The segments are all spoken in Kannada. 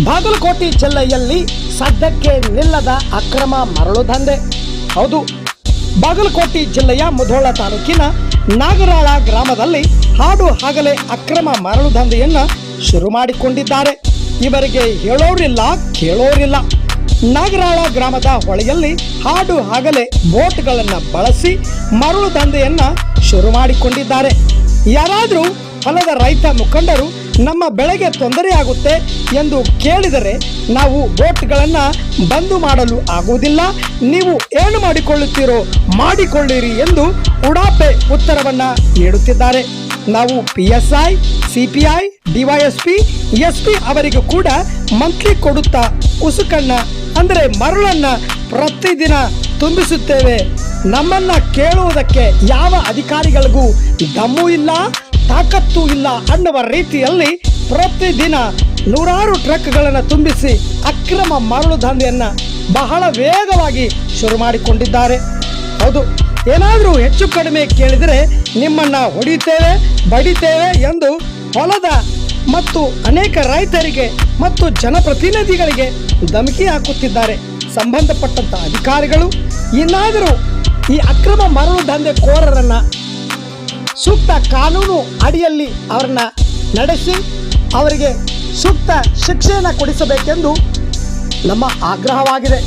ಬಾಗಲಕೋಟೆ ಜಿಲ್ಲೆಯಲ್ಲಿ ಸದ್ಯಕ್ಕೆ ನಿಲ್ಲದ ಅಕ್ರಮ ಮರಳು ದಂಧೆ. ಹೌದು, ಬಾಗಲಕೋಟೆ ಜಿಲ್ಲೆಯ ಮುಧೋಳ ತಾಲೂಕಿನ ನಾಗರಾಳ ಗ್ರಾಮದಲ್ಲಿ ಹಾಡು ಹಗಲೇ ಅಕ್ರಮ ಮರಳು ದಂಧೆಯನ್ನು ಶುರು ಮಾಡಿಕೊಂಡಿದ್ದಾರೆ. ಇವರಿಗೆ ಹೇಳೋರಿಲ್ಲ ಕೇಳೋರಿಲ್ಲ. ನಾಗರಾಳ ಗ್ರಾಮದ ಹೊಳೆಯಲ್ಲಿ ಹಾಡು ಹಗಲೇ ಬೋಟ್ಗಳನ್ನು ಬಳಸಿ ಮರಳು ದಂಧೆಯನ್ನು ಶುರು ಮಾಡಿಕೊಂಡಿದ್ದಾರೆ. ಯಾರಾದರೂ ಹೊಲದ ರೈತ ಮುಖಂಡರು ನಮ್ಮ ಬೆಳೆಗೆ ತೊಂದರೆಯಾಗುತ್ತೆ ಎಂದು ಕೇಳಿದರೆ ನಾವು ಬೋಟ್ಗಳನ್ನು ಬಂದು ಮಾಡಲು ಆಗುವುದಿಲ್ಲ, ನೀವು ಏನು ಮಾಡಿಕೊಳ್ಳುತ್ತೀರೋ ಮಾಡಿಕೊಳ್ಳಿರಿ ಎಂದು ಉಡಾಪೆ ಉತ್ತರವನ್ನು ನೀಡುತ್ತಿದ್ದಾರೆ. ನಾವು PSI, CPI, DYSP, SP ಅವರಿಗೂ ಕೂಡ ಮಂತ್ಲಿ ಕೊಡುತ್ತಾ ಉಸುಕನ್ನ ಅಂದರೆ ಮರಳನ್ನ ಪ್ರತಿದಿನ ತುಂಬಿಸುತ್ತೇವೆ. ನಮ್ಮನ್ನ ಕೇಳುವುದಕ್ಕೆ ಯಾವ ಅಧಿಕಾರಿಗಳಿಗೂ ದಮ್ಮು ಇಲ್ಲ, ತಾಕತ್ತು ಇಲ್ಲ ಅನ್ನುವ ರೀತಿಯಲ್ಲಿ ಪ್ರತಿದಿನ ನೂರಾರು ಟ್ರಕ್ಗಳನ್ನು ತುಂಬಿಸಿ ಅಕ್ರಮ ಮರಳು ದಂಧೆಯನ್ನು ಬಹಳ ವೇಗವಾಗಿ ಶುರು ಮಾಡಿಕೊಂಡಿದ್ದಾರೆ. ಹೌದು, ಏನಾದರೂ ಹೆಚ್ಚು ಕಡಿಮೆ ಕೇಳಿದರೆ ನಿಮ್ಮನ್ನ ಹೊಡಿತೇವೆ, ಬಡಿತೇವೆ ಎಂದು ಹೊಲದ ಮತ್ತು ಅನೇಕ ರೈತರಿಗೆ ಮತ್ತು ಜನಪ್ರತಿನಿಧಿಗಳಿಗೆ ಧಮಕಿ ಹಾಕುತ್ತಿದ್ದಾರೆ. ಸಂಬಂಧಪಟ್ಟಂತ ಅಧಿಕಾರಿಗಳು ಇನ್ನಾದರೂ ಈ ಅಕ್ರಮ ಮರಳು ದಂಧೆಕೋರರನ್ನ ಸೂಕ್ತ ಕಾನೂನು ಅಡಿಯಲ್ಲಿ ಅವರನ್ನ ನಡೆಸಿ ಅವರಿಗೆ ಸೂಕ್ತ ಶಿಕ್ಷೆಯನ್ನು ಕೊಡಿಸಬೇಕೆಂದು ನಮ್ಮ ಆಗ್ರಹವಾಗಿದೆ.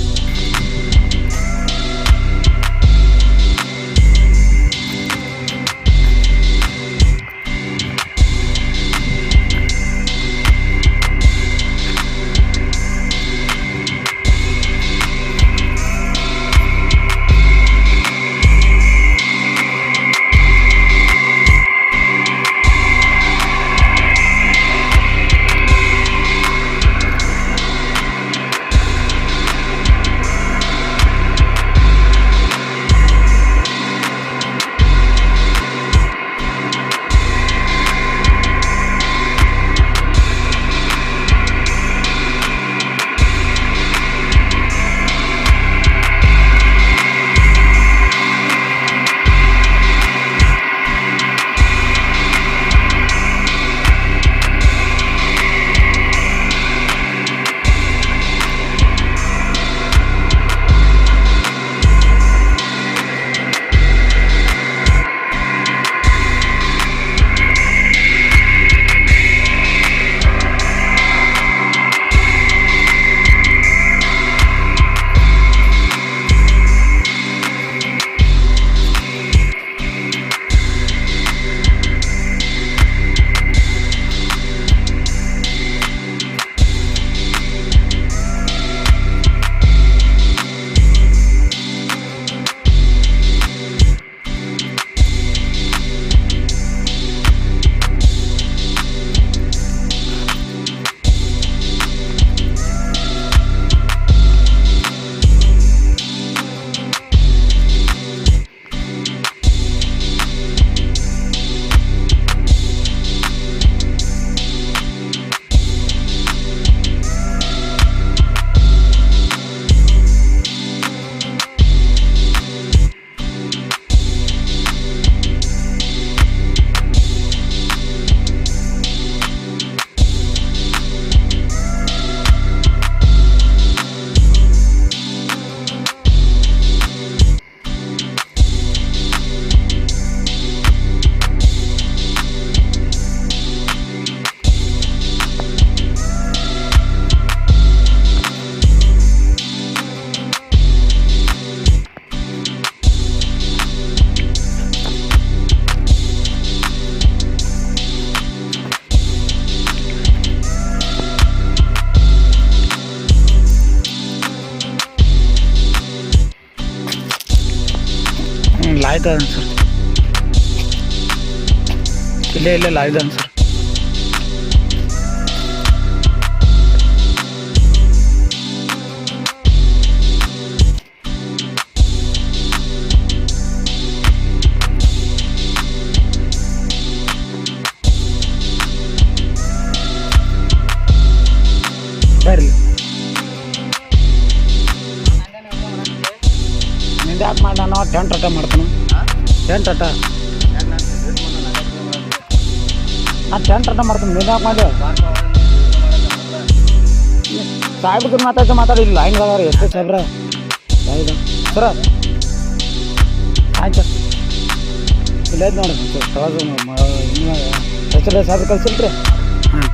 लायदान सर इले लायदान सर बरली ನಿಂದ್ಯಾಕೆ ಮಾಡ ನಾವು ಟೆಂಟ್ ಅಟ ಮಾಡ್ತಾನೆ ಟೆಂಟ್ ಅಟ ನಾ ಟೆಂಟ್ ಅಟ ಮಾಡ್ತೀನಿ ನಿಂದ್ಯಾಕೆ ಮಾಡಿ ಸಾಹೇಬ್ರ ಮಾತಾಡಿಲ್ಲ ಲೈನ್ಗಳವ್ರಿ ಎಷ್ಟು ಸಾಹೇಬ್ರ ಹೌದಾ ಸರ ಆಯ್ತು ಇಲ್ಲ ನೋಡಿ ಹೆಸರು ಸಾಹೇಬ್ರ ಕಳ್ಸಿಲ್ರಿ ಹಾಂ